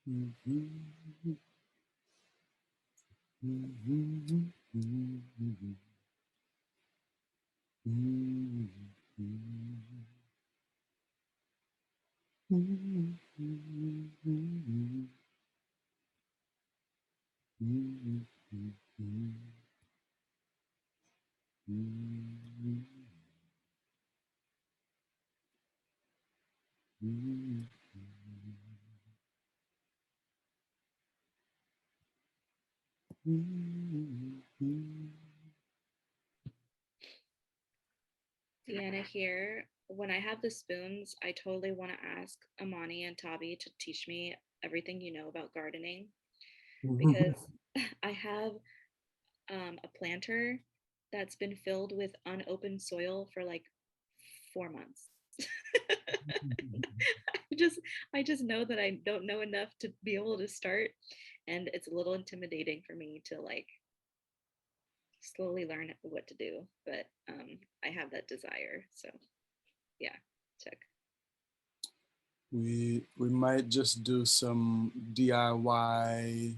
Mhm. Mhm. Mhm. Deanna here. When I have the spoons, I totally want to ask Amani and Tabi to teach me everything you know about gardening because I have a planter that's been filled with unopened soil for like 4 months. I just I just know that I don't know enough to be able to start, and it's a little intimidating for me to like slowly learn what to do. But I have that desire, so yeah, check. We might just do some DIY.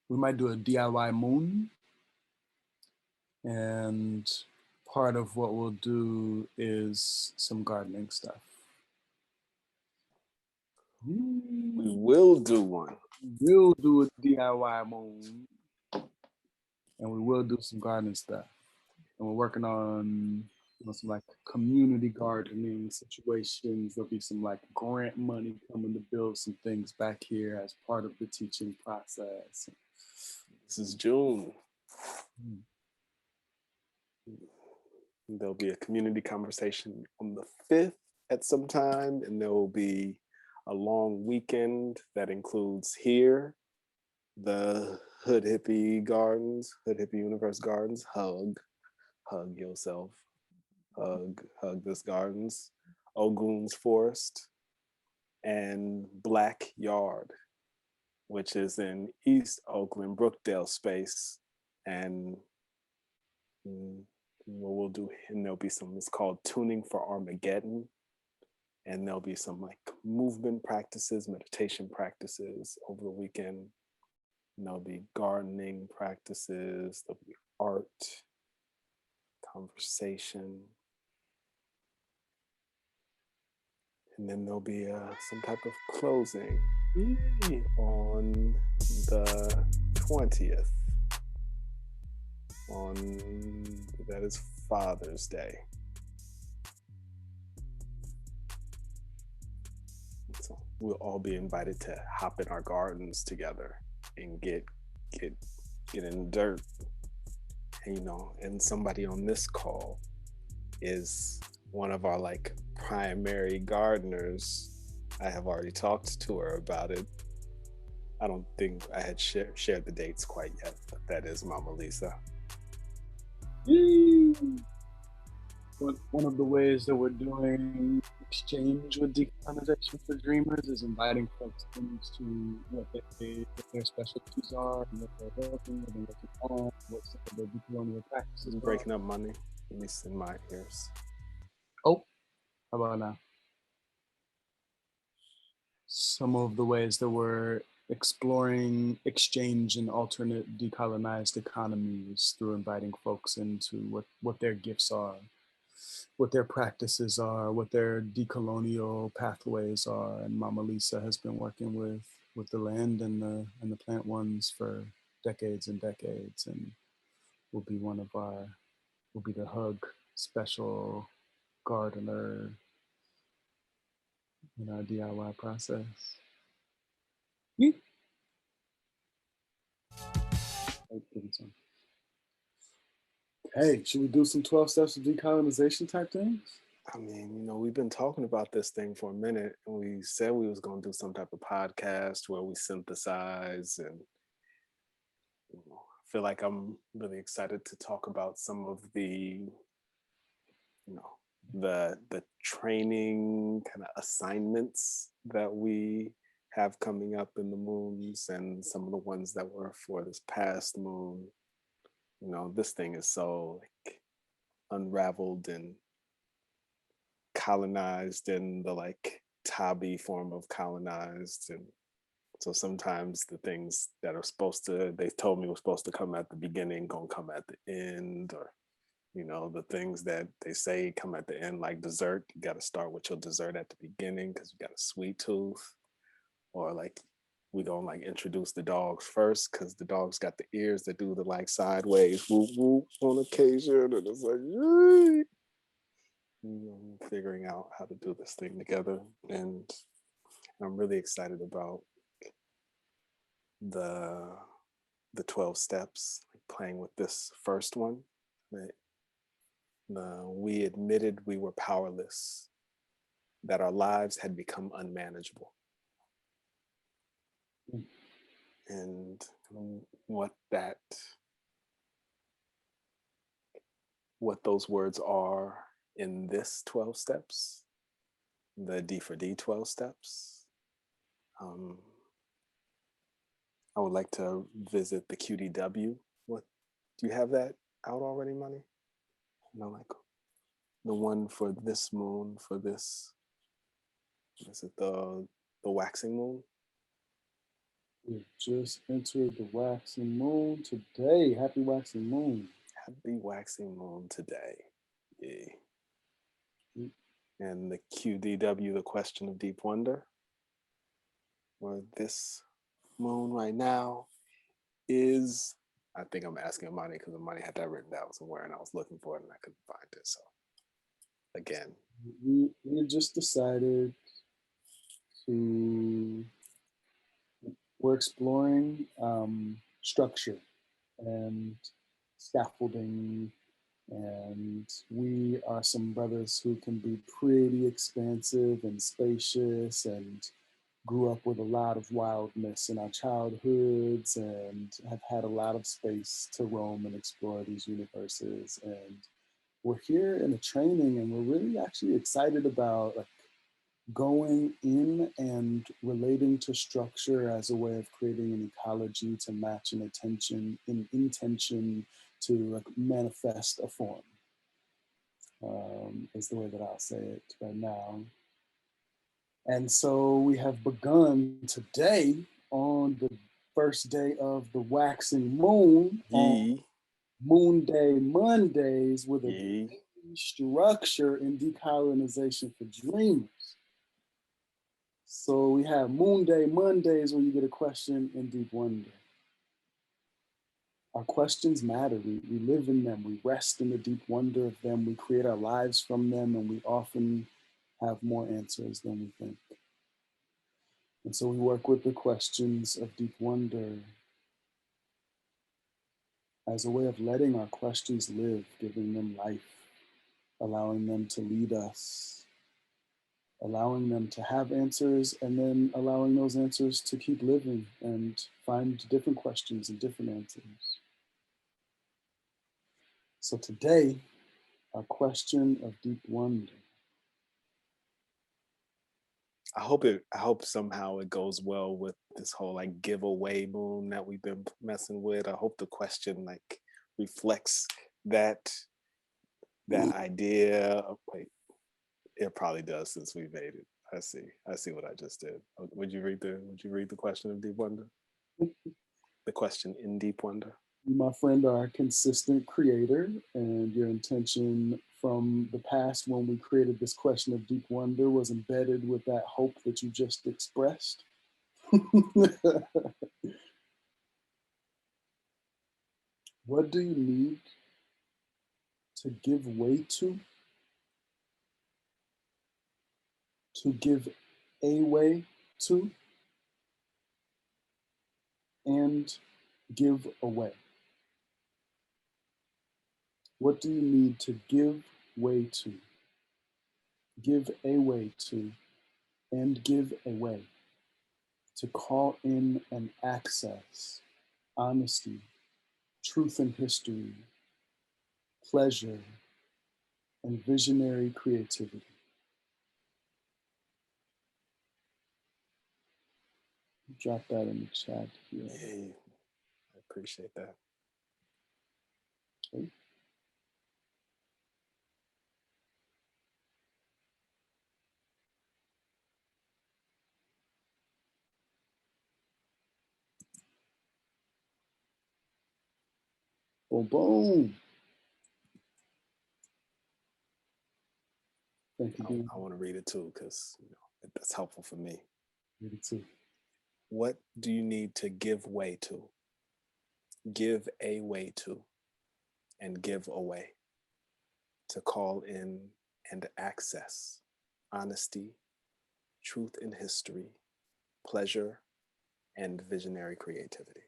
We might do a DIY moon, and part of what we'll do is some gardening stuff. We will do one. We'll do a DIY moon, and we will do some gardening stuff. And we're working on some like community gardening situations. There'll be some like grant money coming to build some things back here as part of the teaching process. This is June. Mm. There'll be a community conversation on the 5th at some time, and there will be a long weekend that includes here, the Hood Hippie Gardens, Hood Hippie Universe Gardens, hug yourself, hug this gardens, Ogun's Forest, and Black Yard, which is in East Oakland, Brookdale space. And what we'll do, and there'll be some, it's called Tuning for Armageddon. And there'll be some like movement practices, meditation practices over the weekend. And there'll be gardening practices, there'll be art, conversation. And then there'll be some type of closing on the 20th. That is Father's Day. So we'll all be invited to hop in our gardens together and get in the dirt. And, and somebody on this call is one of our like primary gardeners. I have already talked to her about it. I don't think I had shared the dates quite yet, but that is Mama Lisa. Yay! One of the ways that we're doing exchange with Decolonization for Dreamers is inviting folks into what their specialties are, and what they're working with and working on, what some of their decolonial practices I'm are. breaking up money, at least in my ears. Oh, how about now? Some of the ways that we're exploring exchange and alternate decolonized economies through inviting folks into what their gifts are, what their practices are, what their decolonial pathways are. And Mama Lisa has been working with the land and the plant ones for decades and decades, and will be will be the hug special gardener in our DIY process. Yeah. Hey, should we do some 12 steps of decolonization type things? I mean, we've been talking about this thing for a minute, and we said we was going to do some type of podcast where we synthesize, and I feel like I'm really excited to talk about some of you know, the training kind of assignments that we have coming up in the moons, and some of the ones that were for this past moon. This thing is so like unraveled and colonized in the like Tabi form of colonized, and So sometimes the things that are supposed to, they told me were supposed to come at the beginning, gonna come at the end, or the things that they say come at the end, like dessert. You got to start with your dessert at the beginning because you got a sweet tooth, or like we gonna like introduce the dogs first because the dogs got the ears that do the like sideways whoop whoop on occasion, and it's like, yay! Figuring out how to do this thing together, and I'm really excited about the 12 steps, like playing with this first one. Right? We admitted we were powerless, that our lives had become unmanageable. And what those words are in this 12 steps, the D for D 12 steps. I would like to visit the QDW. What, do you have that out already, Money? Like the one for this moon, for this, is it the waxing moon? We just entered the waxing moon today. Happy waxing moon. Happy waxing moon today. Yeah. And the QDW, the question of deep wonder, or this moon right now is, I think I'm asking Amani because Amani had that written down somewhere and I was looking for it and I couldn't find it. So again, we just decided we're exploring structure and scaffolding, and we are some brothers who can be pretty expansive and spacious, and grew up with a lot of wildness in our childhoods and have had a lot of space to roam and explore these universes. And we're here in a training, and we're really actually excited about like going in and relating to structure as a way of creating an ecology to match an intention to like manifest a form, is the way that I'll say it right now. And so we have begun today on the first day of the waxing moon, on Yee, Moon Day Mondays, with a yee. structure in decolonization for dreamers. So we have Moon Day Mondays where you get a question in deep wonder. Our questions matter. We live in them. We rest in the deep wonder of them. We create our lives from them, and we often have more answers than we think. And so we work with the questions of deep wonder as a way of letting our questions live, giving them life, allowing them to lead us, allowing them to have answers, and then allowing those answers to keep living and find different questions and different answers. So today, our question of deep wonder. I hope somehow it goes well with this whole like giveaway moon that we've been messing with. I hope the question like reflects that idea of, wait, it probably does since we made it. I see what I just did. Would you read the question of deep wonder? The question in deep wonder. You, my friend, are a consistent creator, and your intention from the past when we created this question of deep wonder was embedded with that hope that you just expressed. What do you need to give way to give a way to, and give away? What do you need to give way to, give a way to, and give away? To call in and access honesty, truth and history, pleasure, and visionary creativity. Drop that in the chat here. Yay. I appreciate that. Okay. Boom, boom. Thank you, Dean. I want to read it too because that's helpful for me. Read it too. What do you need to give way to? Give a way to, and give away. To call in and access honesty, truth in history, pleasure, and visionary creativity.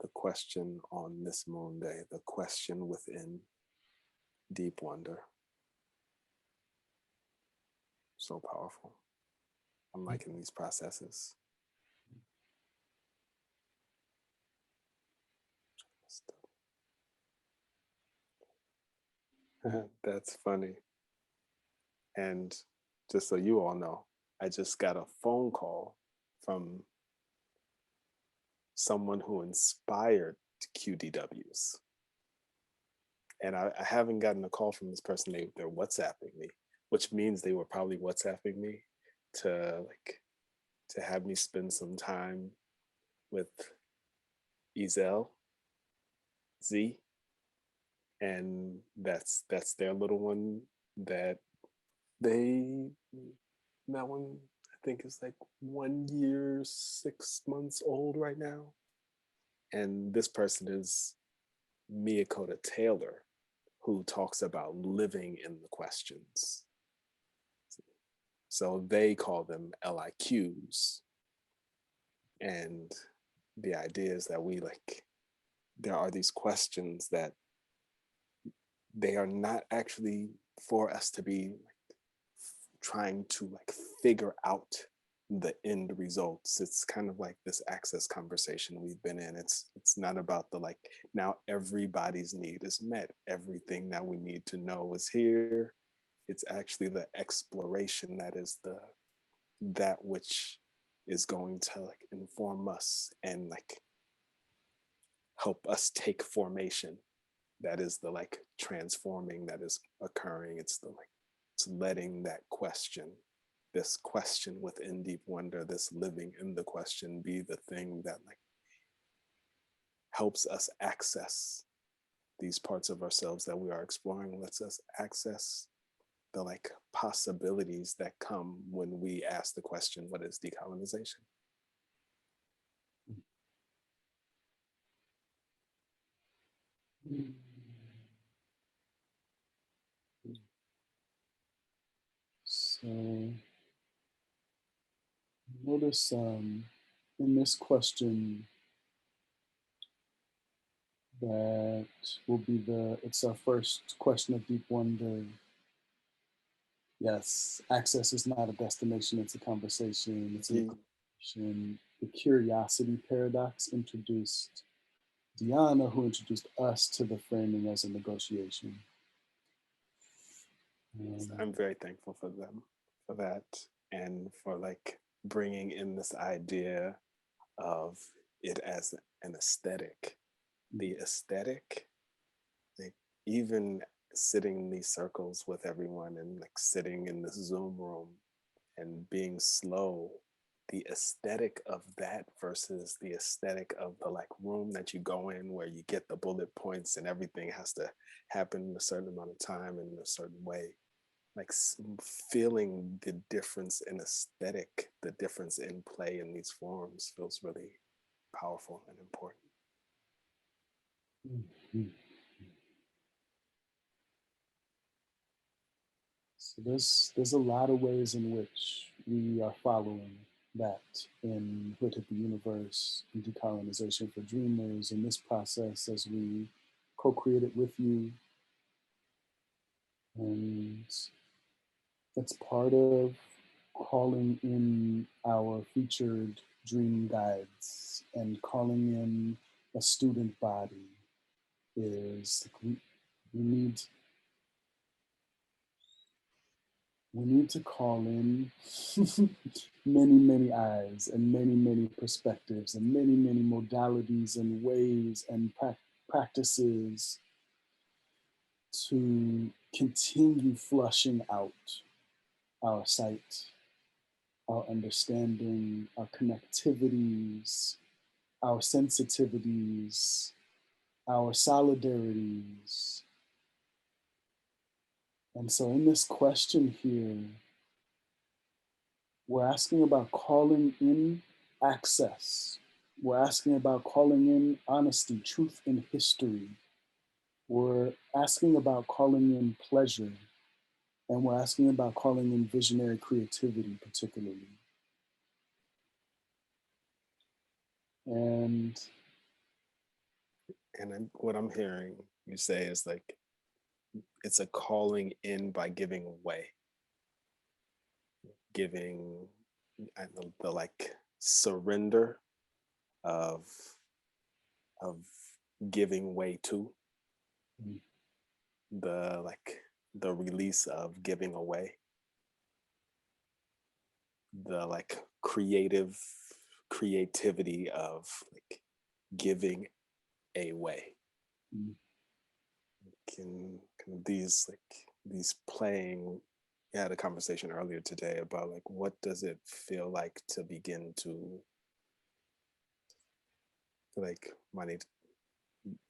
The question on this moon day, the question within deep wonder. So powerful. I'm liking these processes. That's funny. And just so you all know, I just got a phone call from someone who inspired QDWs. And I haven't gotten a call from this person. They're WhatsApping me, which means they were probably WhatsApping me to have me spend some time with Ezel Z, and that's their little one that they that one I think is like 1 year 6 months old right now, and this person is Mia Cota Taylor, who talks about living in the questions. So they call them LIQs, and the idea is that there are these questions that they are not actually for us to be trying to figure out the end results. It's kind of like this access conversation we've been in. It's not about the now everybody's need is met, everything that we need to know is here. It's actually the exploration that is that which is going to inform us and help us take formation. That is the transforming that is occurring. It's it's letting that question, this question within deep wonder, this living in the question, be the thing that helps us access these parts of ourselves that we are exploring, lets us access the possibilities that come when we ask the question, what is decolonization? So notice in this question that will be it's our first question of deep wonder. Yes, access is not a destination, it's a conversation, it's an conversation. The curiosity paradox introduced Diana, who introduced us to the framing as a negotiation. I'm very thankful for them, for that, and for bringing in this idea of it as an aesthetic. The aesthetic, even sitting in these circles with everyone and sitting in this Zoom room and being slow, the aesthetic of that versus the aesthetic of the room that you go in where you get the bullet points and everything has to happen in a certain amount of time and in a certain way. Feeling the difference in aesthetic, the difference in play in these forms feels really powerful and important. Mm-hmm. So there's a lot of ways in which we are following that in Hood Hit the Universe and Decolonization for Dreamers in this process as we co-create it with you. And that's part of calling in our featured dream guides and calling in a student body is we need to call in many eyes and many perspectives and many modalities and ways and practices to continue flushing out our sight our understanding, our connectivities, our sensitivities, our solidarities. And so in this question here, we're asking about calling in access. We're asking about calling in honesty, truth, and history. We're asking about calling in pleasure. And we're asking about calling in visionary creativity, particularly. And what I'm hearing you say is like, it's a calling in by giving away, giving the like surrender of of giving way to, the like the release of giving away, the like creativity of like giving away. Can these playing, we had a conversation earlier today about like, what does it feel like to begin to like,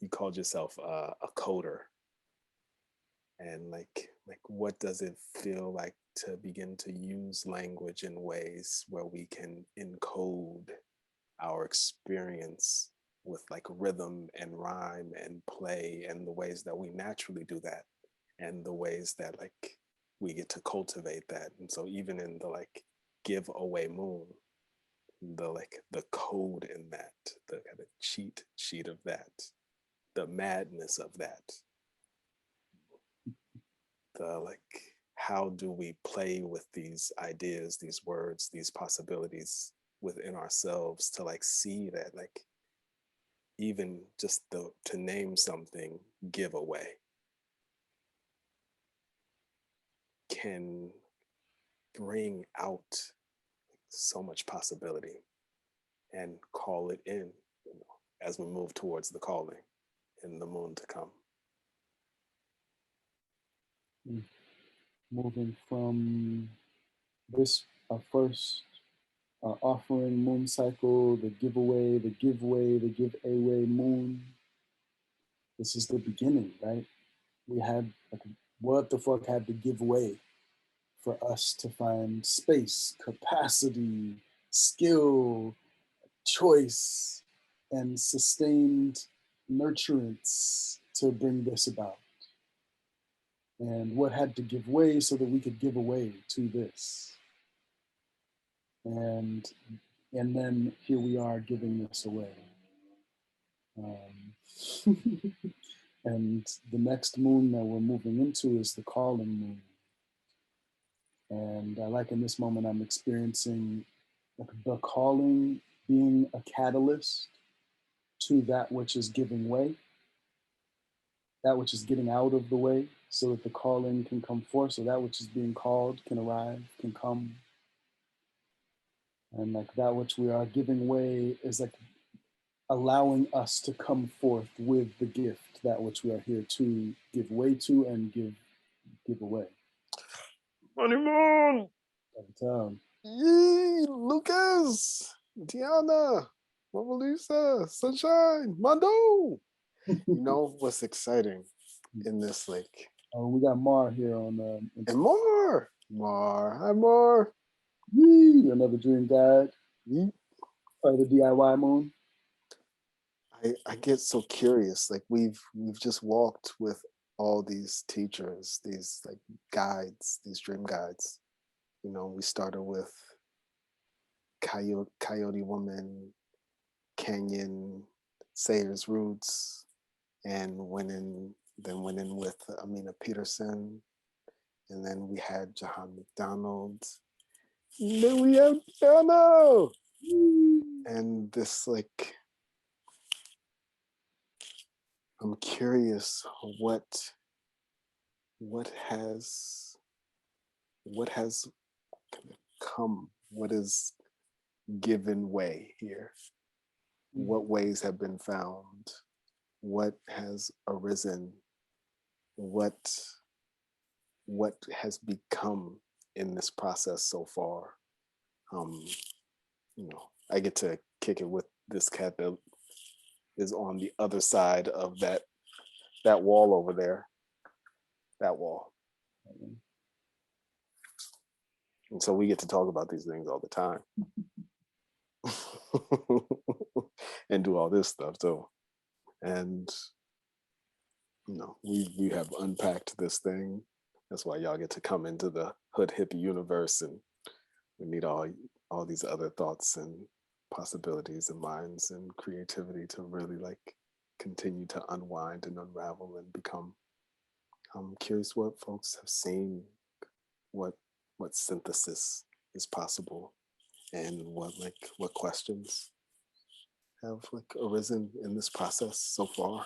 you called yourself a coder, and like what does it feel like to begin to use language in ways where we can encode our experience with like rhythm and rhyme and play, and the ways that we naturally do that, and the ways that like we get to cultivate that. And so even in the like give away moon, the like the code in that, the kind of cheat sheet of that, the madness of that, the like how do we play with these ideas, these words, these possibilities within ourselves to like see that like even just to name something giveaway can bring out so much possibility and call it in, you know, as we move towards the calling in the moon to come. moving from this first offering moon cycle, the giveaway, the giveaway, the give away moon. This is the beginning, right? We had like, what the fuck had to give way for us to find space, capacity, skill, choice, and sustained nurturance to bring this about? And what had to give way so that we could give away to this? And then here we are giving this away. And the next moon that we're moving into is the calling moon. And like in this moment, I'm experiencing like the calling being a catalyst to that which is giving way, that which is getting out of the way, so that the calling can come forth, so that which is being called can arrive, can come. And like that which we are giving way is like allowing us to come forth with the gift, that which we are here to give way to and give away. Honeymoon! Yee, Lucas, Diana, Mama Lisa, Sunshine, Mondo. You know what's exciting in this lake? Oh, we got Mar here on and Mar. Hi Mar. Yee, another dream guide. Or the DIY moon. I get so curious. Like we've just walked with all these teachers, these like guides, these dream guides. You know, we started with Coyote Woman, Canyon, Sayers Roots, and then went in with Amina Peterson, and then we had Jahan McDonald, and then we have Piano, and this like, I'm curious what has come, what is given way here, what ways have been found, what has arisen, what has become in this process so far. You know, I get to kick it with this cat that is on the other side of that wall over there, that wall. And so we get to talk about these things all the time and do all this stuff too. And you know, we have unpacked this thing. That's why y'all get to come into the hood hippie universe, and we need all these other thoughts and possibilities and minds and creativity to really like continue to unwind and unravel and become. I'm curious what folks have seen, what synthesis is possible, and what questions have like arisen in this process so far.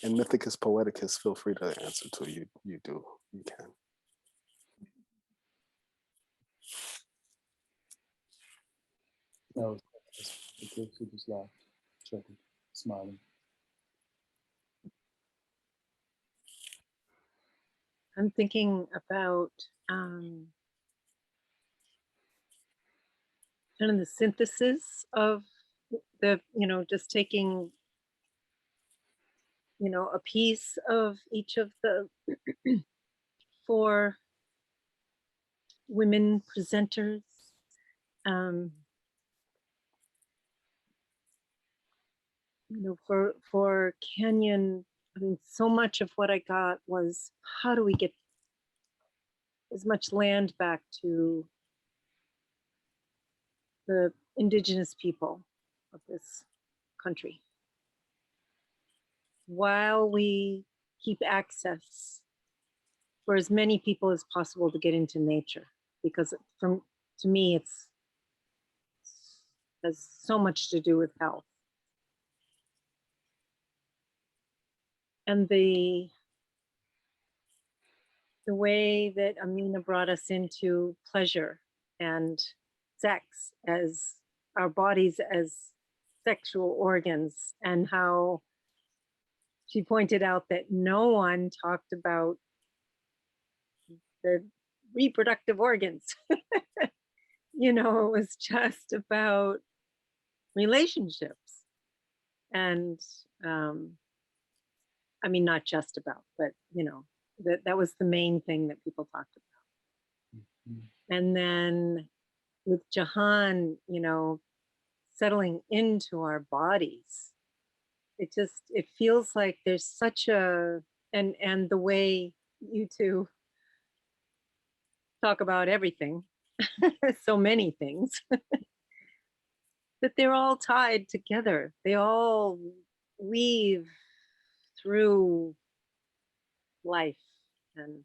And Mythicus Poeticus, feel free to answer to you. You can. No, she just laughed, checking, smiling. I'm thinking about kind of the synthesis of the, just taking, a piece of each of the four women presenters. For Kenyon, I mean, so much of what I got was, how do we get as much land back to the indigenous people of this country, while we keep access for as many people as possible to get into nature, because to me, it's has so much to do with health. And the way that Amina brought us into pleasure and sex as our bodies as sexual organs, and how she pointed out that no one talked about the reproductive organs. It was just about relationships. And I mean, not just about, but that was the main thing that people talked about. Mm-hmm. And then with Jahan, settling into our bodies, it feels like there's such a, and the way you two talk about everything, so many things, that they're all tied together. They all weave through life and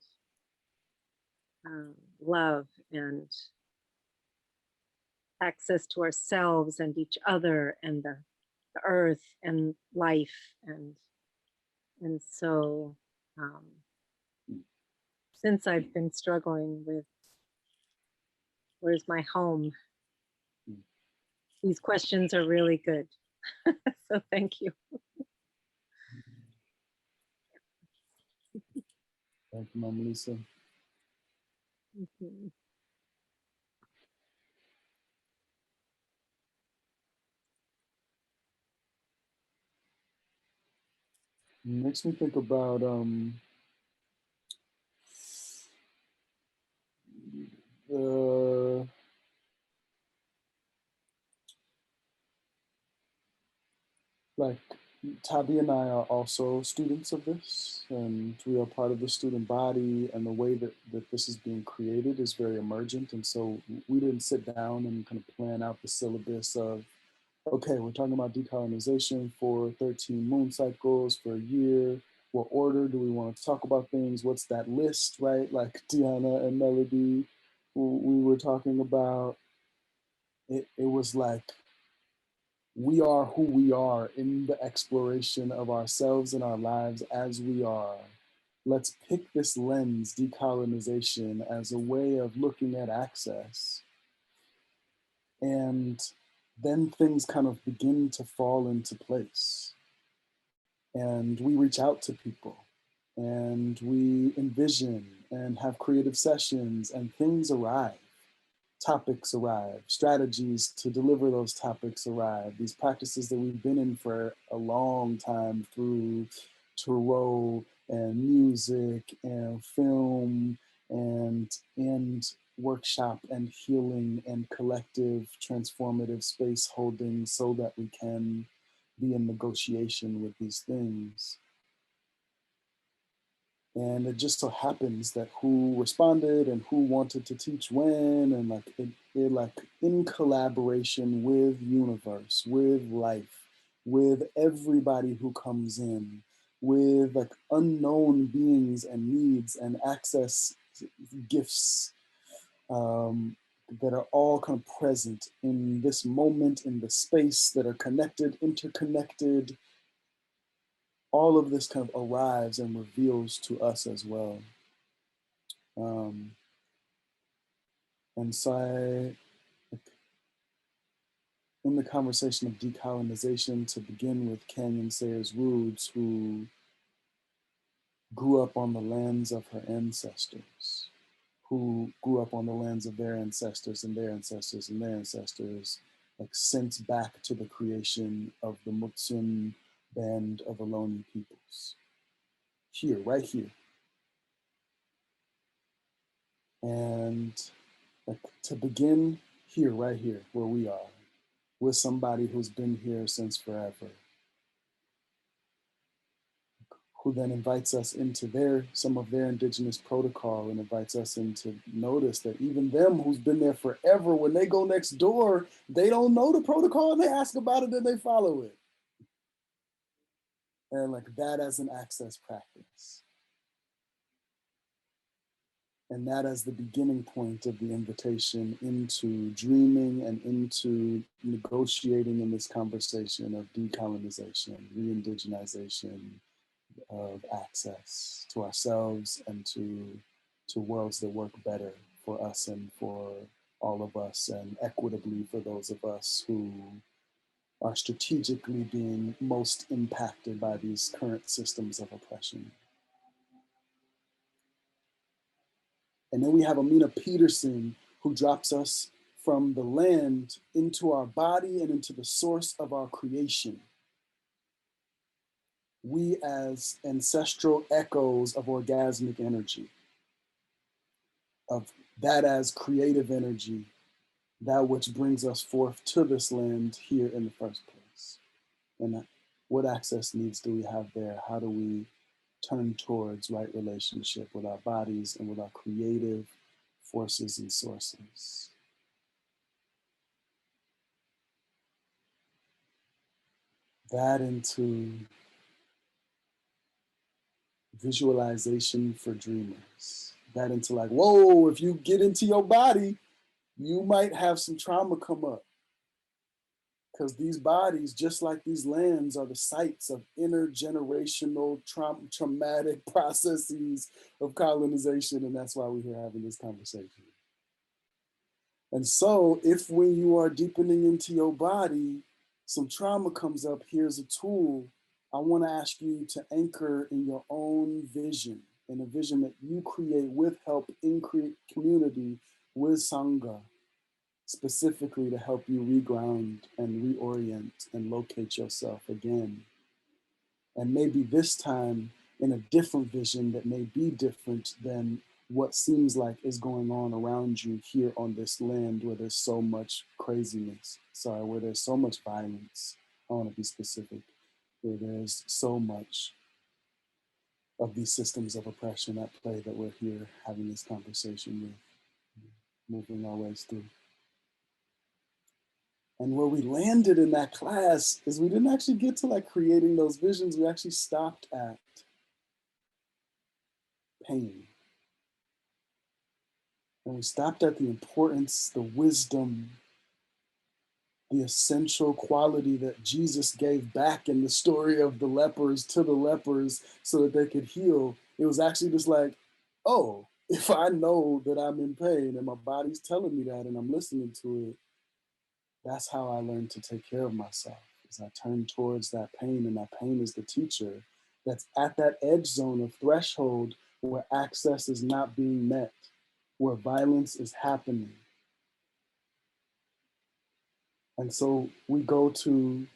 love and access to ourselves and each other and the earth and life. And so since I've been struggling with where's my home, these questions are really good. So thank you. Thank you, Mama Lisa. Mm-hmm. Makes me think about the like Tabi and I are also students of this, and we are part of the student body, and the way that this is being created is very emergent. And so we didn't sit down and kind of plan out the syllabus of, okay, we're talking about decolonization for 13 moon cycles for a year. What order do we want to talk about things? What's that list, right? Like Deanna and Melody, we were talking about. It was like We are who we are in the exploration of ourselves and our lives as we are. Let's pick this lens, decolonization, as a way of looking at access. And then things kind of begin to fall into place. And we reach out to people and we envision and have creative sessions, and things arrive. Topics arrive, strategies to deliver those topics arrive. These practices that we've been in for a long time through tarot and music and film and workshop and healing and collective transformative space holding, so that we can be in negotiation with these things. And it just so happens that who responded and who wanted to teach when, and like it like in collaboration with universe, with life, with everybody who comes in, with like unknown beings and needs and access gifts, that are all kind of present in this moment, in the space, that are connected, interconnected. All of this kind of arrives and reveals to us as well. And so in the conversation of decolonization, to begin with Canyon Sayers Woods, who grew up on the lands of her ancestors, who grew up on the lands of their ancestors and their ancestors and their ancestors, like since back to the creation of the Mutsun band of Ohlone peoples. Here, right here. And like to begin here, right here, where we are, with somebody who's been here since forever, who then invites us into some of their indigenous protocol, and invites us into notice that even them who's been there forever, when they go next door, they don't know the protocol and they ask about it and they follow it. And like that as an access practice. And that as the beginning point of the invitation into dreaming and into negotiating in this conversation of decolonization, re-indigenization, of access to ourselves and to worlds that work better for us and for all of us, and equitably for those of us who are strategically being most impacted by these current systems of oppression. And then we have Amina Peterson, who drops us from the land into our body and into the source of our creation. We as ancestral echoes of orgasmic energy, of that as creative energy, that which brings us forth to this land here in the first place. And what access needs do we have there? How do we turn towards right relationship with our bodies and with our creative forces and sources? That into visualization for dreamers. That into like, whoa, if you get into your body, you might have some trauma come up. Because these bodies, just like these lands, are the sites of intergenerational traumatic processes of colonization. And that's why we're here having this conversation. And so if when you are deepening into your body, some trauma comes up, here's a tool. I want to ask you to anchor in your own vision, in a vision that you create with help in community with Sangha, specifically to help you reground and reorient and locate yourself again. And maybe this time in a different vision that may be different than what seems like is going on around you here on this land where there's so much craziness, where there's so much violence. I want to be specific, where there's so much of these systems of oppression at play that we're here having this conversation with, moving our ways through. And where we landed in that class is we didn't actually get to like creating those visions. We actually stopped at pain. And we stopped at the importance, the wisdom, the essential quality that Jesus gave back in the story of the lepers to the lepers so that they could heal. It was actually just like, oh, if I know that I'm in pain and my body's telling me that and I'm listening to it, that's how I learned to take care of myself. As I turn towards that pain, and that pain is the teacher that's at that edge zone of threshold where access is not being met, where violence is happening. And so we go to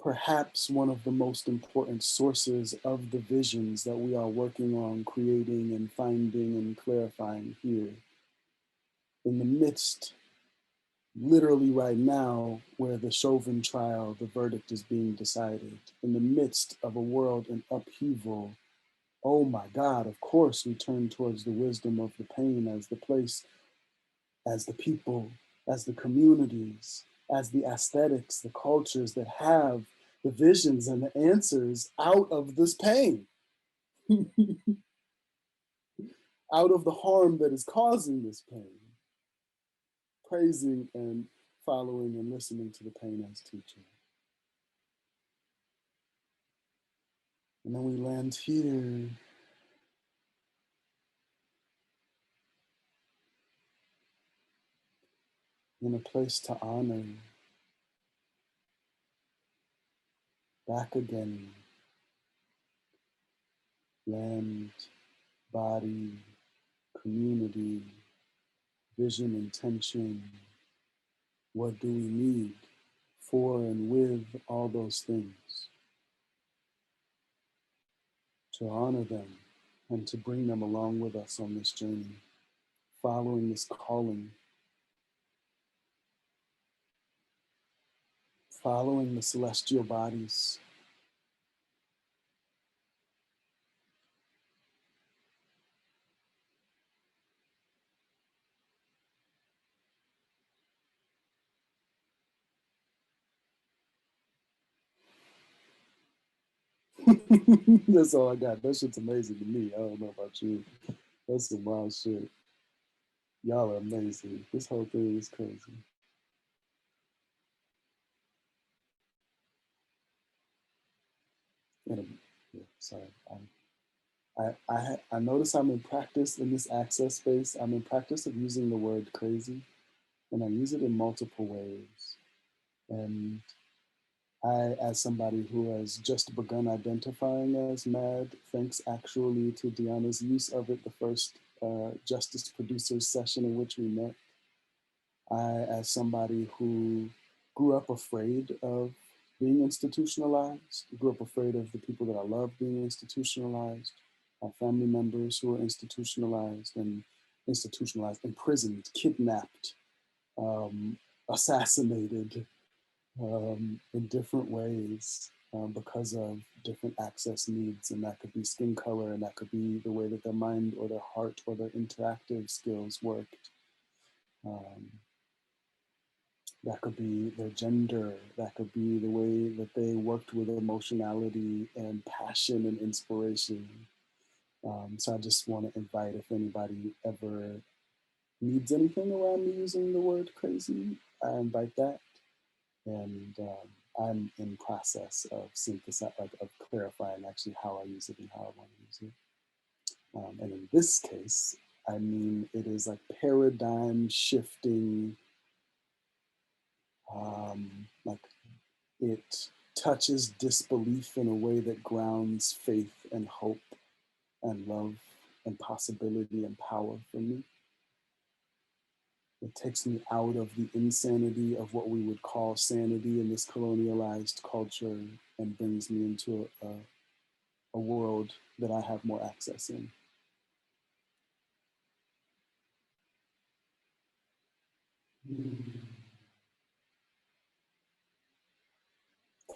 perhaps one of the most important sources of the visions that we are working on creating and finding and clarifying here. In the midst, literally right now, where the Chauvin trial, the verdict is being decided, in the midst of a world in upheaval, oh my God, of course we turn towards the wisdom of the pain as the place, as the people, as the communities, as the aesthetics, the cultures that have the visions and the answers out of this pain, out of the harm that is causing this pain, praising and following and listening to the pain as teacher. And then we land here. In a place to honor, back again, land, body, community, vision, intention. What do we need for and with all those things? To honor them and to bring them along with us on this journey, following this calling, following the celestial bodies. That's all I got. That shit's amazing to me. I don't know about you. That's some wild shit. Y'all are amazing. This whole thing is crazy. Yeah, sorry. I notice I'm in practice in this access space. I'm in practice of using the word crazy, and I use it in multiple ways. And I, as somebody who has just begun identifying as mad, thanks actually to Deanna's use of it, the first Justice Producers session in which we met. I, as somebody who grew up afraid of being institutionalized, grew up afraid of the people that I love being institutionalized, family members who are institutionalized, imprisoned, kidnapped, assassinated in different ways because of different access needs. And that could be skin color, and that could be the way that their mind or their heart or their interactive skills worked. That could be their gender, that could be the way that they worked with emotionality and passion and inspiration. So I just want to invite, if anybody ever needs anything around me using the word crazy, I invite that. And I'm in process of synthesizing, like of clarifying actually how I use it and how I want to use it. And in this case, I mean, it is like paradigm shifting, like it touches disbelief in a way that grounds faith and hope and love and possibility and power for me. It takes me out of the insanity of what we would call sanity in this colonialized culture and brings me into a world that I have more access in.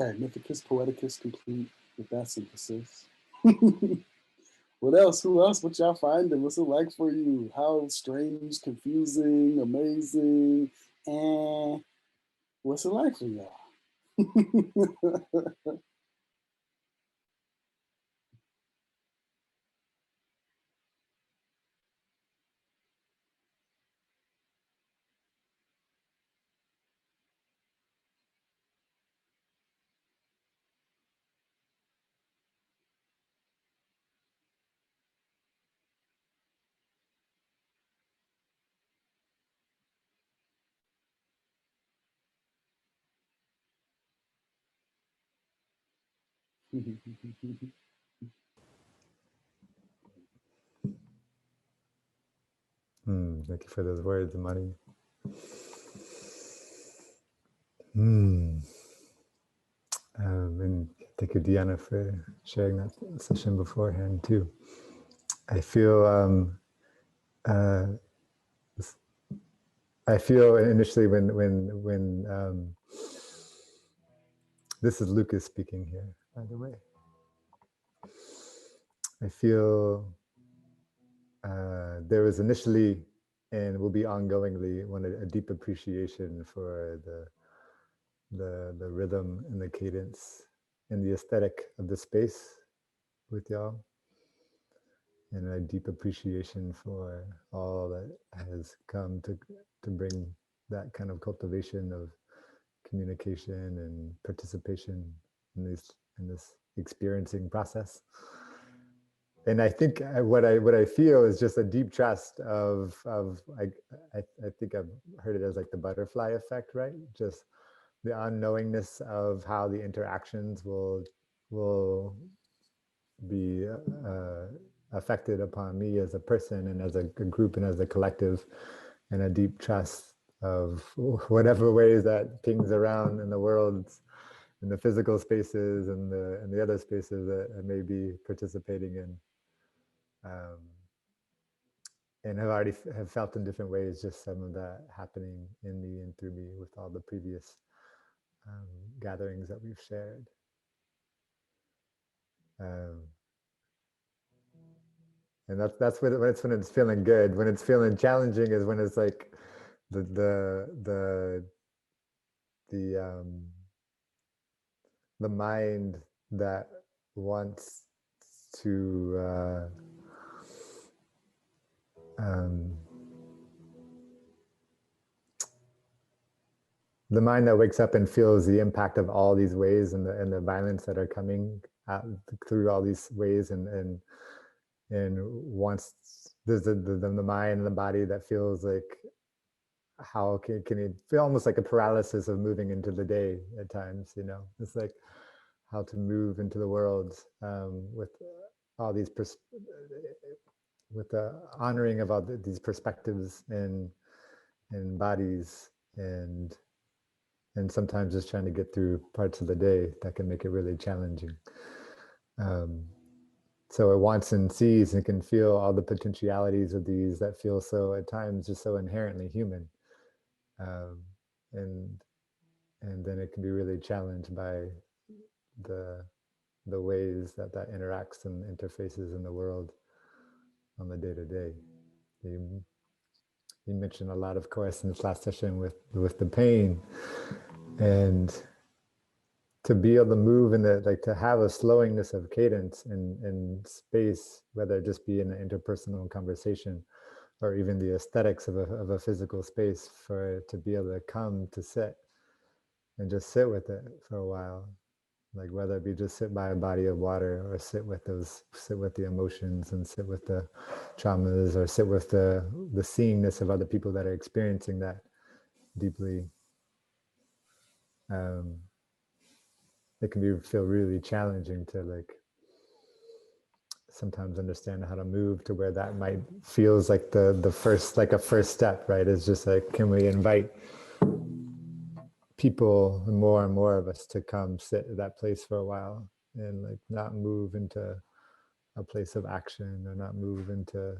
Okay, Mythicus Poeticus complete with that synthesis. What else? Who else? What y'all finding? What's it like for you? How strange, confusing, amazing, and what's it like for y'all? Thank you for those words, Amani. And thank you, Deanna, for sharing that session beforehand too. I feel initially when this is Lucas speaking here, by the way. I feel there was initially and will be ongoingly a deep appreciation for the rhythm and the cadence and the aesthetic of the space with y'all, and a deep appreciation for all that has come to bring that kind of cultivation of communication and participation in this experiencing process. And I think what I feel is just a deep trust of I think I've heard it as like the butterfly effect, right? Just the unknowingness of how the interactions will be affected upon me as a person and as a group and as a collective, and a deep trust of whatever ways that pings around in the world, in the physical spaces and the other spaces that I may be participating in, and have felt in different ways just some of that happening in me and through me with all the previous gatherings that we've shared. And that's when it's feeling good. When it's feeling challenging is when it's like the mind that wants to the mind that wakes up and feels the impact of all these ways and the violence that are coming out through all these ways, and wants, there's the mind and the body that feels like, how can it feel almost like a paralysis of moving into the day at times, you know? It's like how to move into the world with all these with the honoring of all these perspectives and bodies, and sometimes just trying to get through parts of the day that can make it really challenging. So it wants and sees and can feel all the potentialities of these that feel so at times just so inherently human. And then it can be really challenged by the ways that interacts and interfaces in the world on the day-to-day. You mentioned a lot, of course, in this last session with the pain, and to be able to move in to have a slowingness of cadence in space, whether it just be in an interpersonal conversation or even the aesthetics of a physical space, for it to be able to come to sit and just sit with it for a while. Like whether it be just sit by a body of water, or sit with the emotions, and sit with the traumas, or sit with the seeingness of other people that are experiencing that deeply. It can feel really challenging to sometimes understand how to move to where that might feels like the first, like a first step, right? It's just like, can we invite people, more and more of us, to come sit at that place for a while, and not move into a place of action, or not move into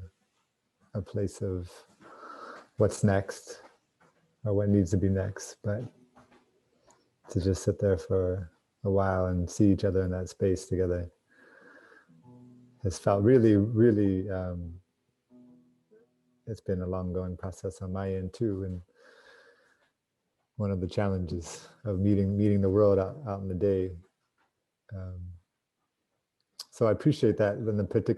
a place of what's next or what needs to be next, but to just sit there for a while and see each other in that space together has felt really, really, it's been a long going process on my end too. And one of the challenges of meeting the world out in the day. So I appreciate that in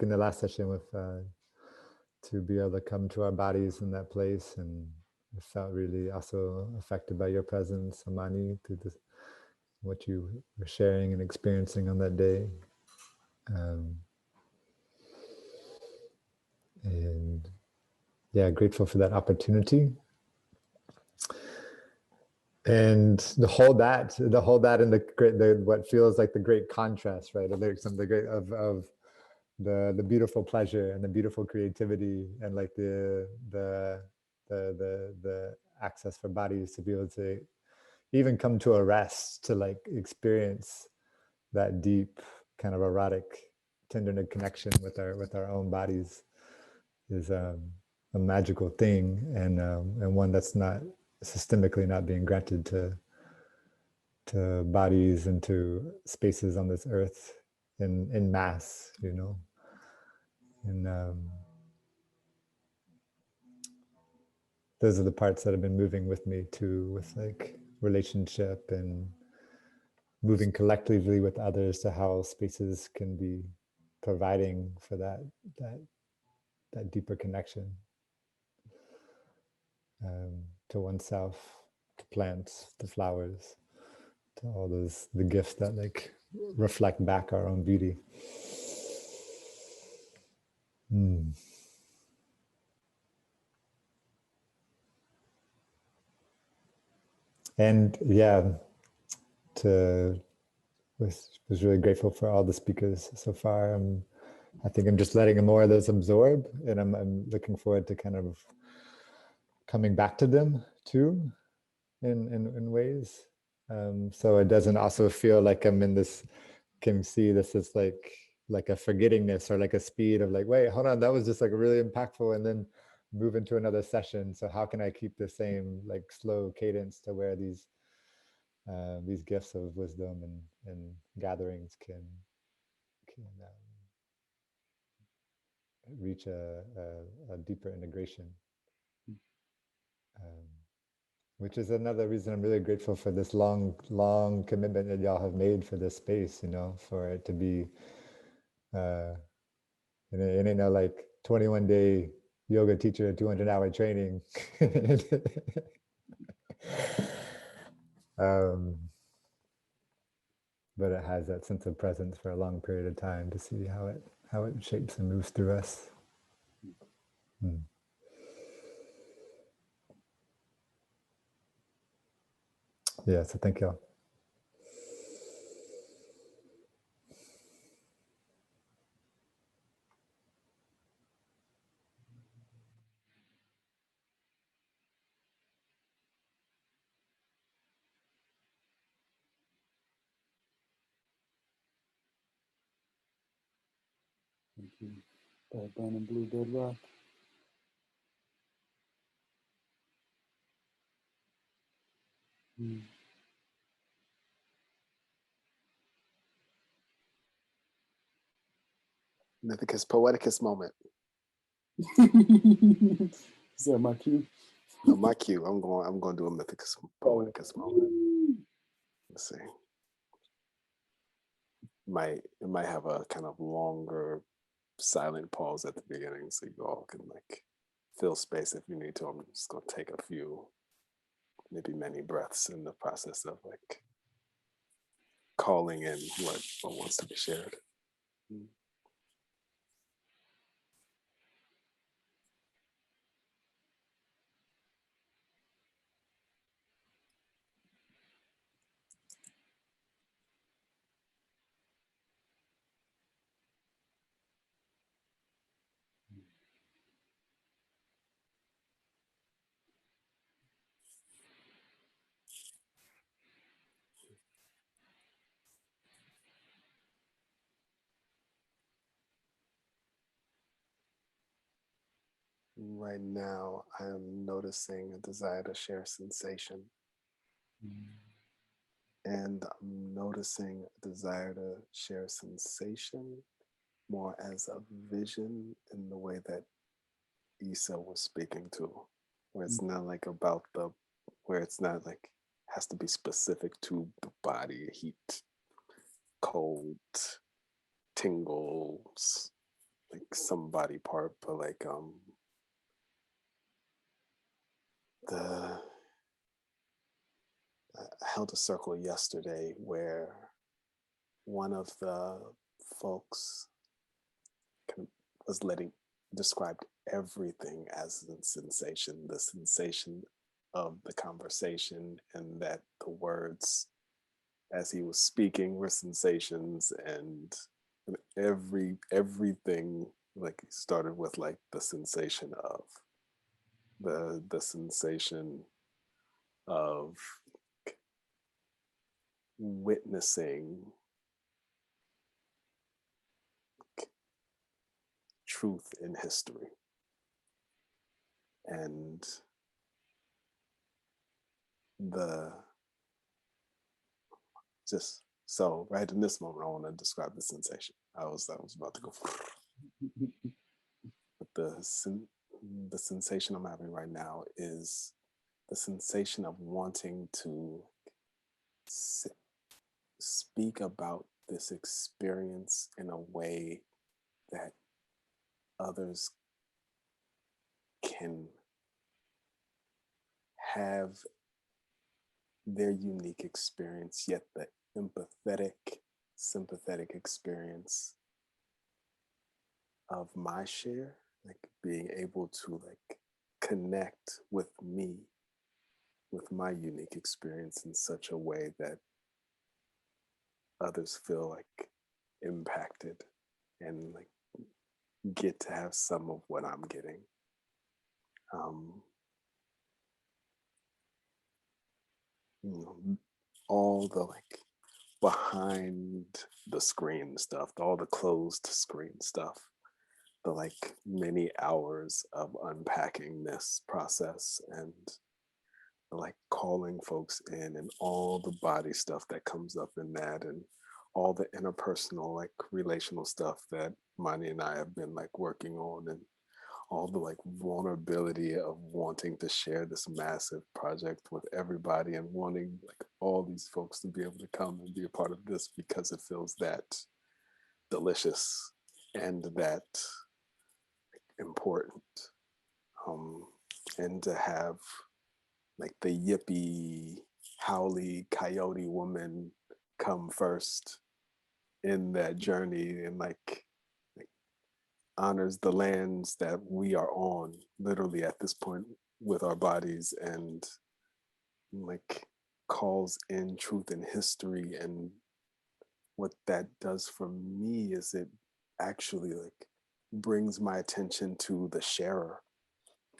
the last session with to be able to come to our bodies in that place, and I felt really also affected by your presence, Amani, through what you were sharing and experiencing on that day. And yeah, grateful for that opportunity. And the whole that in the great, what feels like the great contrast, right? The great of the beautiful pleasure and the beautiful creativity, and like the access for bodies to be able to even come to a rest, to like experience that deep kind of erotic tender connection with our own bodies is a magical thing, and one that's not systemically not being granted to bodies and to spaces on this earth in mass, you know. And those are the parts that have been moving with me too, with like relationship and moving collectively with others, to how spaces can be providing for that deeper connection, to oneself, to plants, to flowers, to all those, the gifts that like reflect back our own beauty. And yeah, was really grateful for all the speakers so far. I think I'm just letting more of those absorb, and I'm looking forward to kind of coming back to them too, in ways. So it doesn't also feel like I'm in this, can see this as like a forgettingness or like a speed of like, wait, hold on, that was just like really impactful, and then move into another session. So how can I keep the same like slow cadence to where these gifts of wisdom and gatherings can reach a deeper integration, which is another reason I'm really grateful for this long commitment that y'all have made for this space, you know, for it to be it ain't no like 21-day yoga teacher, 200-hour training. But it has that sense of presence for a long period of time, to see how it shapes and moves through us. Yeah, so thank y'all. Thank you. Bad Bun and Blue Bedrock. Mythicus Poeticus moment. Is that my cue? No, my cue. I'm going to do a Mythicus Poeticus moment. Let's see. It might have a kind of longer silent pause at the beginning, so you all can like fill space if you need to. I'm just going to take a few, maybe many breaths in the process of like calling in what wants to be shared. Right now, I am noticing a desire to share sensation. And I'm noticing a desire to share sensation more as a vision, in the way that Issa was speaking to, where it's not like where it's not like has to be specific to the body, heat, cold, tingles, like some body part, but like I held a circle yesterday where one of the folks was described everything as a sensation, the sensation of the conversation, and that the words as he was speaking were sensations, and everything, like he started with like the sensation of the sensation of witnessing truth in history. And the just so right in this moment I want to describe the sensation. I was about to go but the sensation I'm having right now is the sensation of wanting to speak about this experience in a way that others can have their unique experience, yet the empathetic, sympathetic experience of my share, like being able to like connect with me, with my unique experience in such a way that others feel like impacted and like get to have some of what I'm getting. You know, all the like behind the screen stuff, all the closed screen stuff, the like many hours of unpacking this process and like calling folks in and all the body stuff that comes up in that and all the interpersonal like relational stuff that Mani and I have been like working on, and all the like vulnerability of wanting to share this massive project with everybody and wanting like all these folks to be able to come and be a part of this because it feels that delicious and that important. And to have like the yippee, howly, coyote woman come first in that journey and like honors the lands that we are on literally at this point with our bodies, and like calls in truth and history. And what that does for me is it actually like brings my attention to the sharer.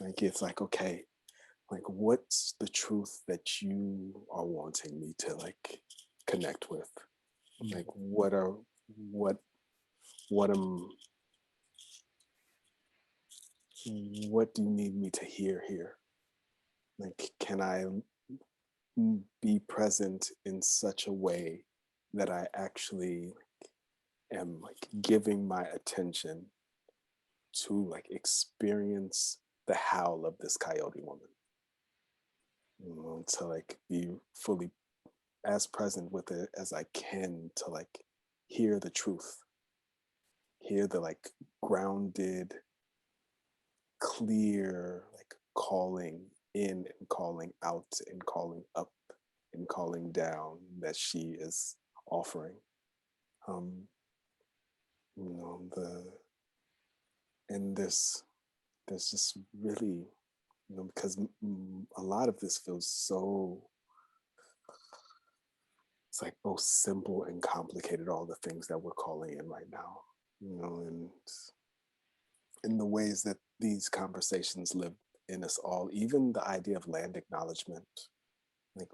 Like it's like, okay, like what's the truth that you are wanting me to like connect with? Like what am what do you need me to hear here? Like, can I be present in such a way that I actually am like giving my attention to like experience the howl of this coyote woman, you know, to like be fully as present with it as I can, to like hear the truth, hear the like grounded, clear, like calling in and calling out and calling up and calling down that she is offering. Um, you know, and there's just really, you know, because a lot of this feels so, it's like both simple and complicated, all the things that we're calling in right now, you know, and in the ways that these conversations live in us all, even the idea of land acknowledgement, like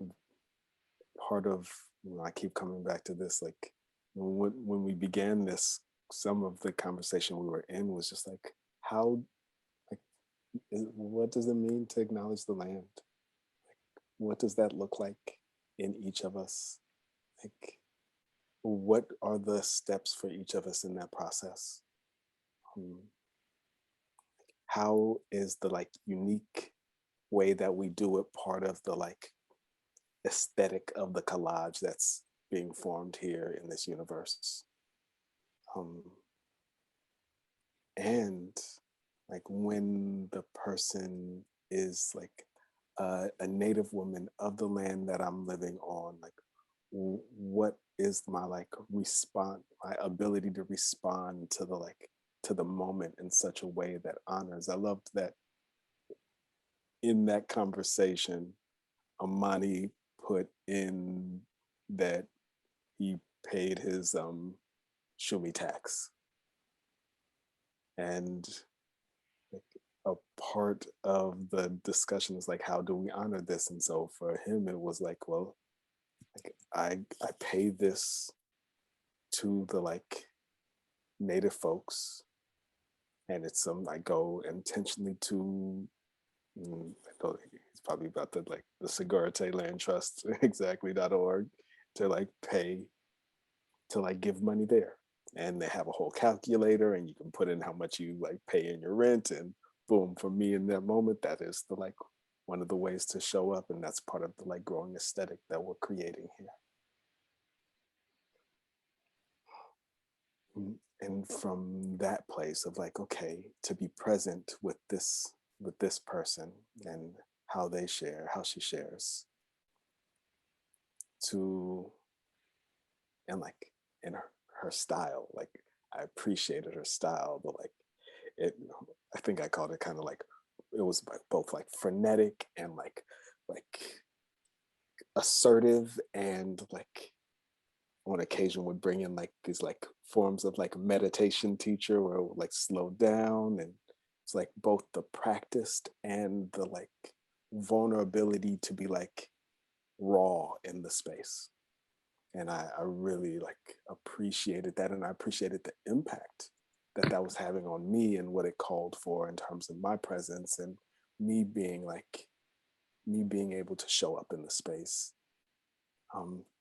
part of, you know, I keep coming back to this, like when we began this, some of the conversation we were in was just like, how, like, what does it mean to acknowledge the land? Like, what does that look like in each of us? Like, what are the steps for each of us in that process? How is the like unique way that we do it part of the like aesthetic of the collage that's being formed here in this universe? And like when the person is like a native woman of the land that I'm living on, like what is my like response, my ability to respond to the like to the moment in such a way that honors. I loved that in that conversation, Amani put in that he paid his Shumi tax. And like, a part of the discussion is like, how do we honor this? And so for him, it was like, well, like I pay this to the like native folks, and it's I go intentionally to it's probably about the like the Segurate Land Trust exactly.org to like pay to like give money there. And they have a whole calculator and you can put in how much you like pay in your rent, and boom, for me in that moment, that is the like one of the ways to show up. And that's part of the like growing aesthetic that we're creating here. And from that place of like, okay, to be present with this person and how they share, how she shares, to and like in her style, like I appreciated her style, but like it, I think I called it kind of like, it was like both like frenetic and like assertive, and like on occasion would bring in like these like forms of like meditation teacher where it would like slow down, and it's like both the practiced and the like vulnerability to be like raw in the space. And I really like appreciated that, and I appreciated the impact that that was having on me and what it called for in terms of my presence and me being able to show up in the space.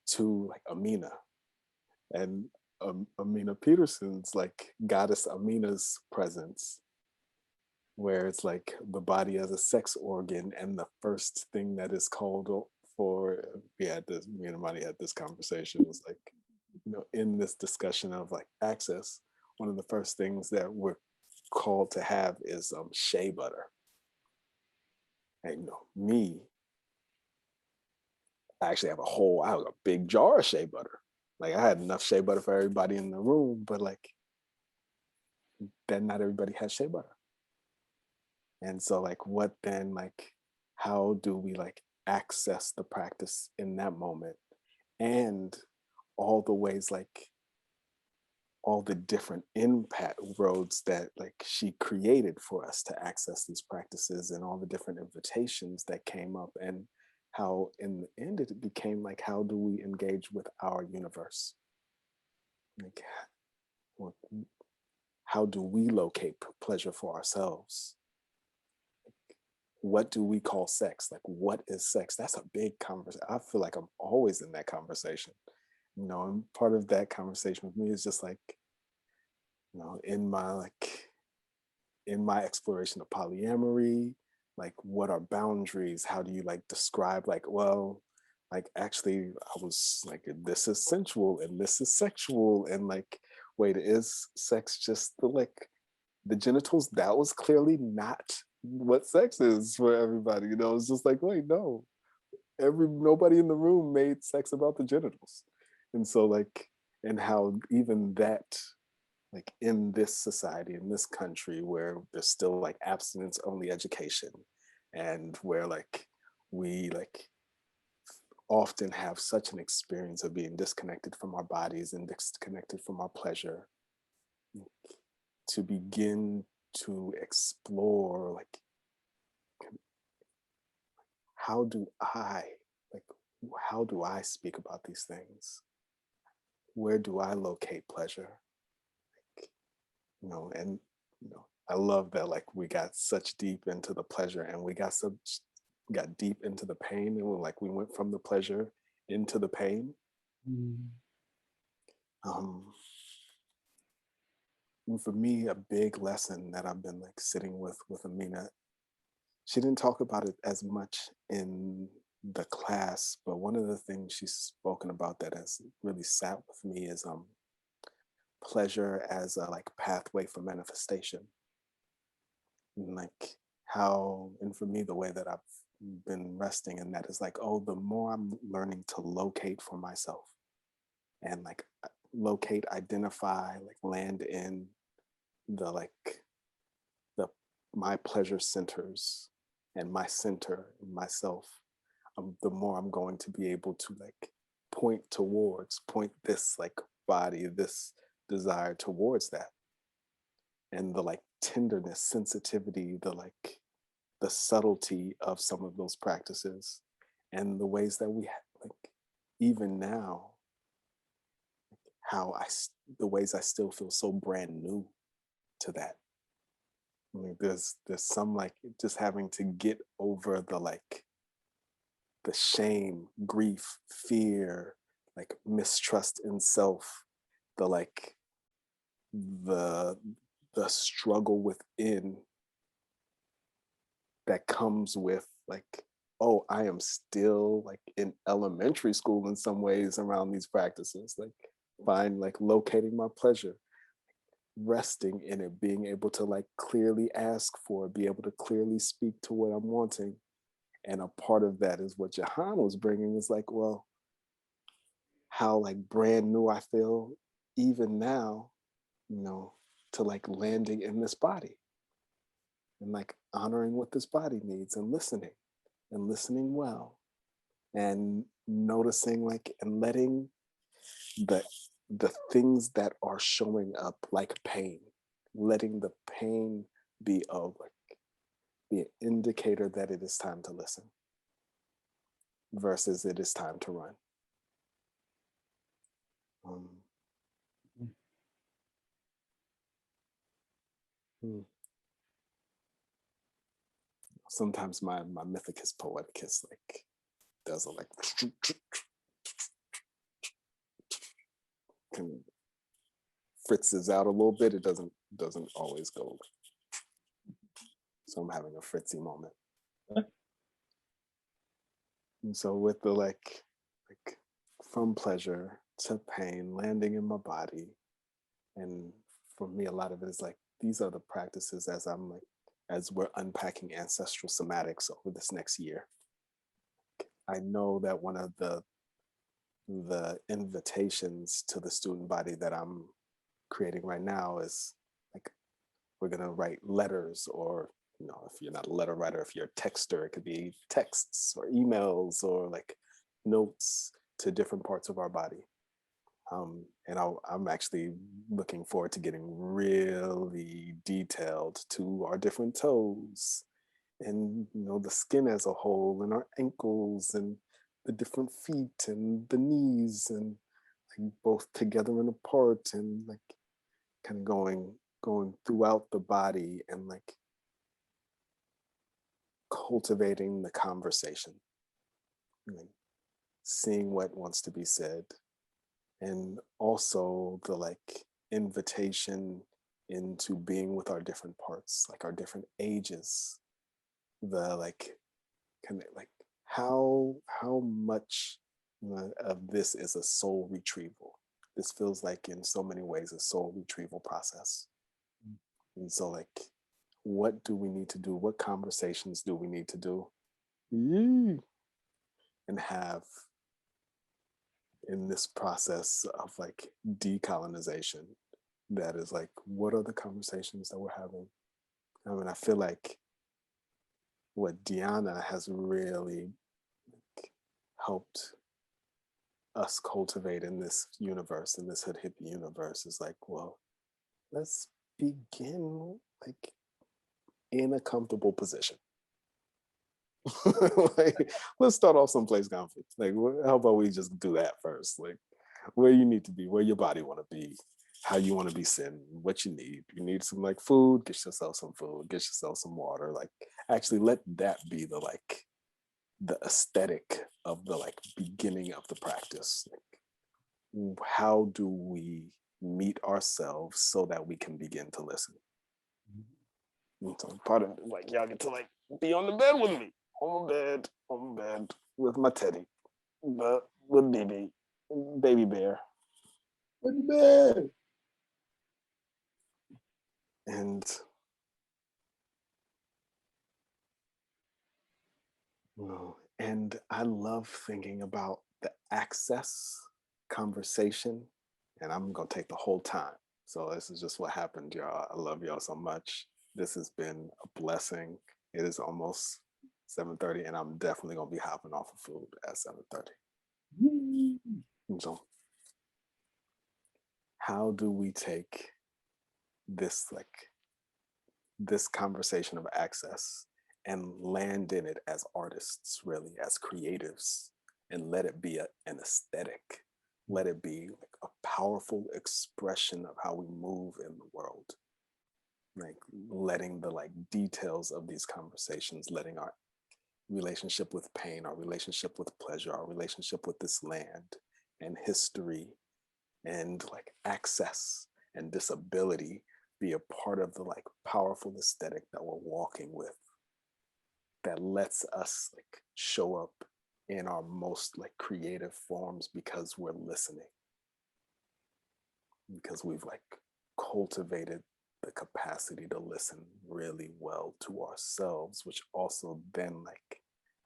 To like Amina and Amina Peterson's like goddess Amina's presence, where it's like the body as a sex organ, and the first thing that is called for, me and Amani had this conversation, was like, in this discussion of like access, one of the first things that we're called to have is shea butter. And me, I actually have I have a big jar of shea butter. Like I had enough shea butter for everybody in the room, but like then not everybody has shea butter. And so like what then, like how do we like access the practice in that moment, and all the ways, like all the different impact roads that like she created for us to access these practices, and all the different invitations that came up, and how in the end it became like, how do we engage with our universe? Like how do we locate pleasure for ourselves? What do we call sex? Like, what is sex? That's a big conversation. I feel like I'm always in that conversation, and part of that conversation with me is just like, in my exploration of polyamory, like what are boundaries? How do you like describe like, well, like actually I was like, this is sensual and this is sexual, and like, wait, is sex just the genitals? That was clearly not what sex is for everybody. It's just like, wait, no, nobody in the room made sex about the genitals. And so like, and how even that, like in this society, in this country, where there's still like abstinence only education, and where like we like often have such an experience of being disconnected from our bodies and disconnected from our pleasure, to begin to explore like, how do I like how do I speak about these things? Where do I locate pleasure? And I love that like we got such deep into the pleasure, and we got deep into the pain, and we went from the pleasure into the pain. And for me, a big lesson that I've been like sitting with Amina, she didn't talk about it as much in the class, but one of the things she's spoken about that has really sat with me is pleasure as a like pathway for manifestation. And like how, and for me, the way that I've been resting in that is like, oh, the more I'm learning to locate for myself, and like locate, identify, like land in the like the my pleasure centers, and my center, myself, the more I'm going to be able to like point this like body, this desire towards that. And the like tenderness, sensitivity, the subtlety of some of those practices and the ways that we like, even now, the ways I still feel so brand new to that. Like there's some like just having to get over the shame, grief, fear, like mistrust in self, the like the struggle within that comes with like, oh, I am still like in elementary school in some ways around these practices, like locating my pleasure, resting in it, being able to like clearly ask for it, be able to clearly speak to what I'm wanting. And a part of that is what Jahan was bringing is like, well, how like brand new I feel even now, to like landing in this body and like honoring what this body needs and listening well and noticing like and letting the things that are showing up like pain, letting the pain be an indicator that it is time to listen versus it is time to run. Sometimes my mythicus poeticus like does a like kind of fritzes out a little bit. It doesn't always go. So I'm having a fritzy moment. And so with the like from pleasure to pain, landing in my body, and for me, a lot of it is like these are the practices as we're unpacking ancestral somatics over this next year. I know that one of the invitations to the student body that I'm creating right now is like we're gonna write letters, or if you're not a letter writer, if you're a texter, it could be texts or emails or like notes to different parts of our body. And I'm actually looking forward to getting really detailed to our different toes and the skin as a whole and our ankles and the different feet and the knees and like both together and apart and like kind of going throughout the body and like cultivating the conversation, like seeing what wants to be said, and also the like invitation into being with our different parts, like our different ages, the like kind of like how much of this is a soul retrieval. This feels like in so many ways a soul retrieval process. And so like what do we need to do? What conversations do we need to do? And have in this process of like decolonization, that is like, what are the conversations that we're having? I mean, I feel like what Deanna has really helped us cultivate in this universe, in this hood hippie universe, is like, well, let's begin like in a comfortable position. Like, let's start off someplace comfy. Like, how about we just do that first? Like, where you need to be, where your body want to be, how you want to be sitting, what you need. You need some like food, get yourself some food, get yourself some water. Like, actually let that be the aesthetic of the like beginning of the practice. Like, how do we meet ourselves so that we can begin to listen? And so part of it, like, y'all get to like be on the bed with me, on the bed with my teddy, but with baby bear, with the bed. And and I love thinking about the access conversation, and I'm gonna take the whole time. So this is just what happened, y'all. I love y'all so much. This has been a blessing. It is almost 7:30, and I'm definitely gonna be hopping off of food at 7:30. So how do we take this this conversation of access and land in it as artists, really, as creatives, and let it be an aesthetic, let it be like a powerful expression of how we move in the world, like letting the details of these conversations, letting our relationship with pain, our relationship with pleasure, our relationship with this land and history and access and disability be a part of the powerful aesthetic that we're walking with, that lets us show up in our most creative forms because we're listening, because we've cultivated the capacity to listen really well to ourselves, which also then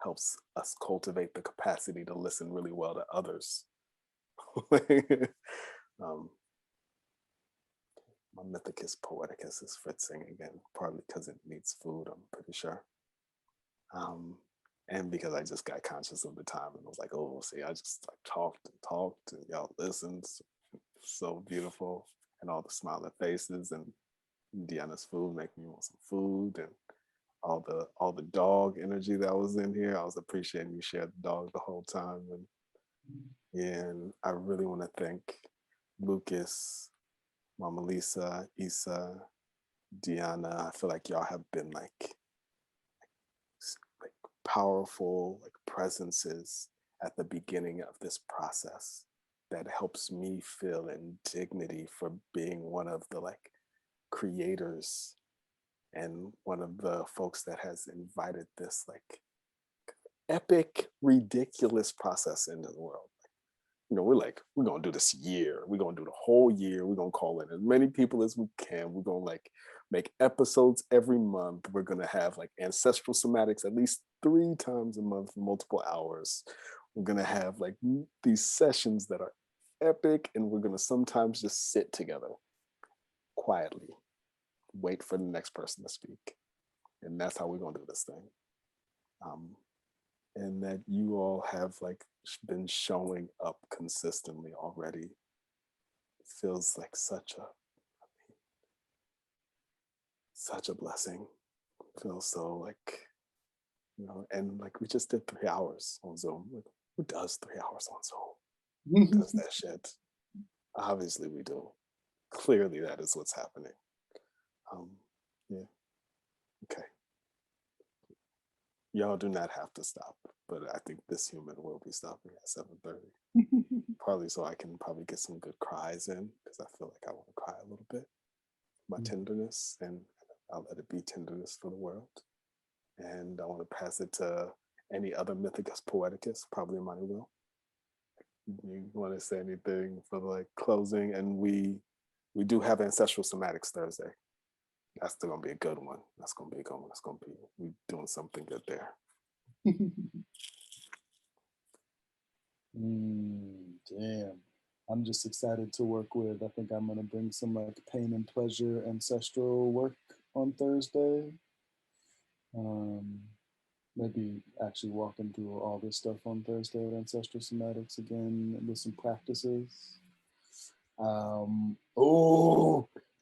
helps us cultivate the capacity to listen really well to others. My mythicus poeticus is fritzing again, partly because it needs food, I'm pretty sure. And because I just got conscious of the time and was like, oh, see, I just talked and y'all listened. So beautiful. And all the smiling faces and Deanna's food making me want some food, and all the dog energy that was in here. I was appreciating you shared the dog the whole time. And I really want to thank Lucas, Mama Lisa, Issa, Deanna. I feel like y'all have been powerful presences at the beginning of this process that helps me feel in dignity for being one of the creators and one of the folks that has invited this epic, ridiculous process into the world. We're gonna do this year. We're gonna do the whole year. We're gonna call in as many people as we can. We're gonna make episodes every month. We're gonna have ancestral somatics at least 3 times a month for multiple hours. We're gonna have these sessions that are epic, and we're gonna sometimes just sit together quietly, wait for the next person to speak. And that's how we're gonna do this thing. And that you all have been showing up consistently already feels like such a blessing. Feels so and we just did 3 hours on Zoom. Who does 3 hours on Zoom? Who does that shit? Obviously we do. Clearly that is what's happening. Yeah. Okay. Y'all do not have to stop, but I think this human will be stopping at 7:30. Partly so I can probably get some good cries in, because I feel like I want to cry a little bit. My tenderness, and I'll let it be tenderness for the world. And I want to pass it to any other mythicus poeticus, probably Imani will. You want to say anything for closing? And we do have Ancestral Somatics Thursday. That's still gonna be a good one. That's gonna be a good one. That's gonna be, we doing something good there. Damn. I'm just excited to work with. I think I'm gonna bring some pain and pleasure ancestral work on Thursday. Maybe actually walking through all this stuff on Thursday with ancestral somatics again with some practices.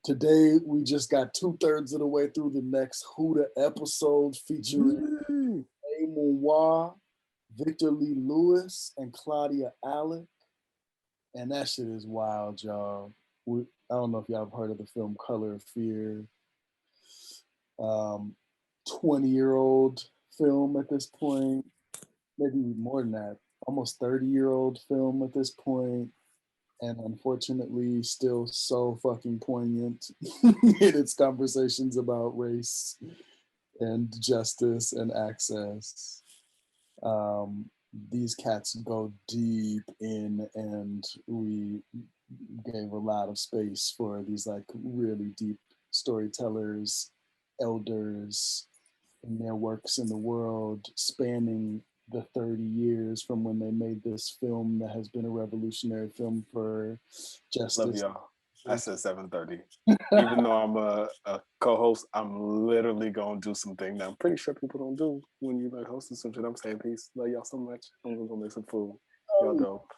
Today we just got 2/3 of the way through the next Huda episode featuring Moonwa, Victor Lee Lewis, and Claudia Alec. And that shit is wild, y'all. I don't know if y'all have heard of the film Color of Fear. 20-year-old film at this point, maybe more than that, almost 30-year-old film at this point, and unfortunately still so fucking poignant in its conversations about race and justice and access. These cats go deep in, and we gave a lot of space for these really deep storytellers, elders, in their works in the world, spanning the 30 years from when they made this film that has been a revolutionary film for justice, I said 7:30. Even though I'm a co-host, I'm literally gonna do something that I'm pretty sure people don't do when you like hosting some shit. I'm saying peace. Love y'all so much. I'm gonna go make some food. Y'all dope.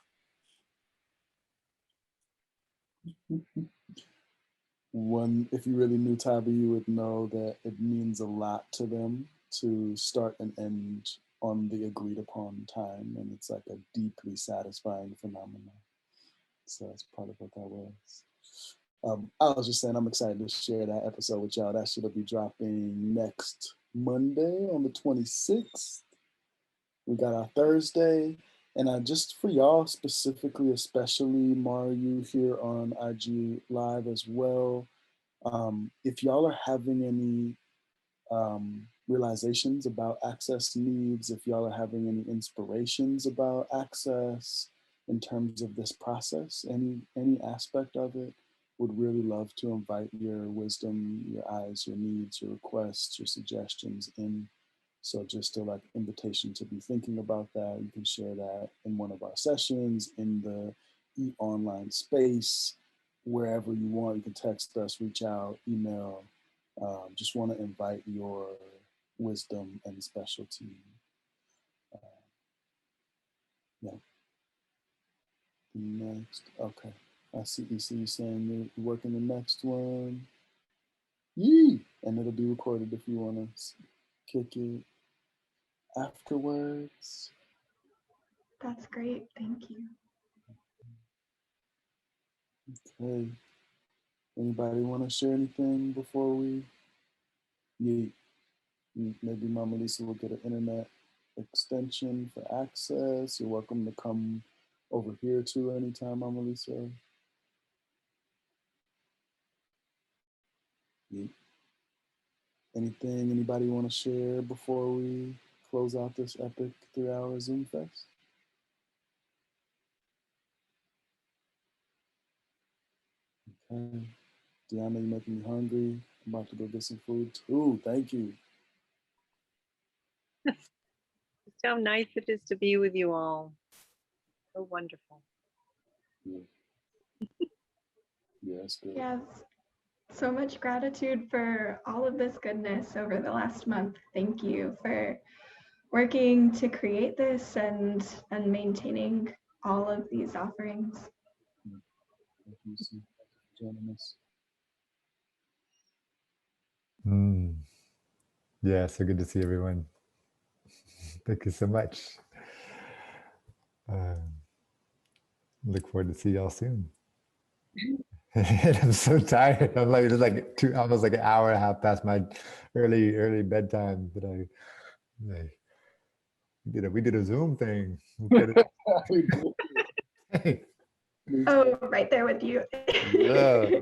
One, if you really knew Tabi, you would know that it means a lot to them to start and end on the agreed upon time, and it's like a deeply satisfying phenomenon. So that's part of what that was. I was just saying I'm excited to share that episode with y'all. That should be dropping next Monday on the 26th. We got our Thursday. And just for y'all specifically, especially Mario here on IG Live as well, if y'all are having any realizations about access needs, if y'all are having any inspirations about access in terms of this process, any aspect of it, would really love to invite your wisdom, your eyes, your needs, your requests, your suggestions in. So just a like invitation to be thinking about that. You can share that in one of our sessions, in the online space, wherever you want. You can text us, reach out, email. Just want to invite your wisdom and specialty. Yeah. Next, okay. I see you saying you're working the next one. Yee! And it'll be recorded if you want to kick it afterwards. That's great. Thank you. Okay. Anybody want to share anything before we? Yee. Maybe Mama Lisa will get an internet extension for access. You're welcome to come over here too anytime, Mama Lisa. Yee. Anything anybody want to share before we close out this epic 3-hour Zoom fest? Okay. Deanna, you're making me hungry. I'm about to go get some food too. Thank you. Just how nice it is to be with you all. So wonderful. Yeah, yeah, that's good. Yes. So much gratitude for all of this goodness over the last month. Thank you for working to create this and maintaining all of these offerings. Thank you, Sue, for joining us. Yeah, so good to see everyone. Thank you so much. Look forward to see y'all soon. I'm so tired. I'm like, it's like almost like an hour and a half past my early bedtime. But we did a Zoom thing. Oh, right there with you. Yeah.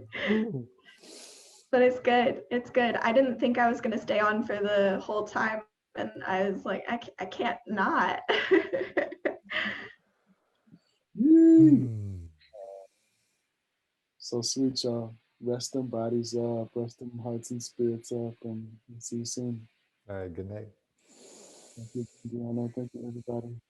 But it's good. It's good. I didn't think I was going to stay on for the whole time. And I was like, I can't not. So sweet, y'all. Rest them bodies up, rest them hearts and spirits up, and we'll see you soon. All right, good night. Thank you, Deanna. Thank you, everybody.